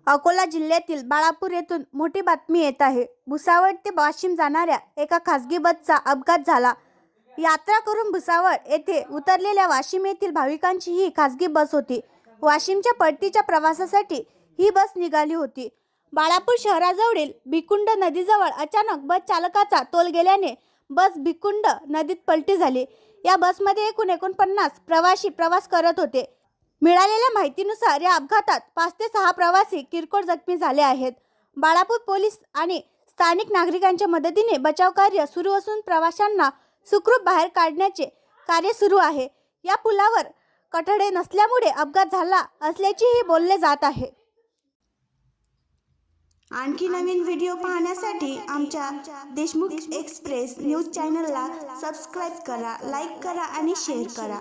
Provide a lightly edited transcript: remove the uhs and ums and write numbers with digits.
अकोला जिल्ह्यातील बाळापूर येथून मोठी बातमी येत आहे। भुसावळ ते वाशिम जाणाऱ्या एका खासगी बसचा अपघात झाला। यात्रा करून भुसावळ येथे उतरलेल्या वाशिम येथील भाविकांची ही खासगी बस होती। वाशिमच्या परतीच्या प्रवासासाठी ही बस निघाली होती। बाळापूर शहराजवळील भिकुंड नदीजवळ अचानक बस चालकाचा तोल गेल्याने बस भिकुंड नदीत पलटी झाली। या बसमध्ये एकूण 49 प्रवासी प्रवास करत होते। मिळालेल्या माहितीनुसार या अपघातात 5 ते 6 प्रवासी किरकोळ जखमी झाले आहेत। बाळापूर पोलीस आणि स्थानिक नागरिकांच्या मदतीने बचाव कार्य सुरू असून प्रवाशांना सुखरूप बाहेर काढण्याचे कार्य सुरू आहे। या पुलावर कठडे नसल्यामुळे अपघात झाला असल्याचेही बोलले जात आहे। आणखी नवीन व्हिडिओ पाहण्यासाठी आमच्या देशमुख एक्सप्रेस न्यूज चॅनलला सबस्क्राइब करा, लाईक करा आणि शेअर करा।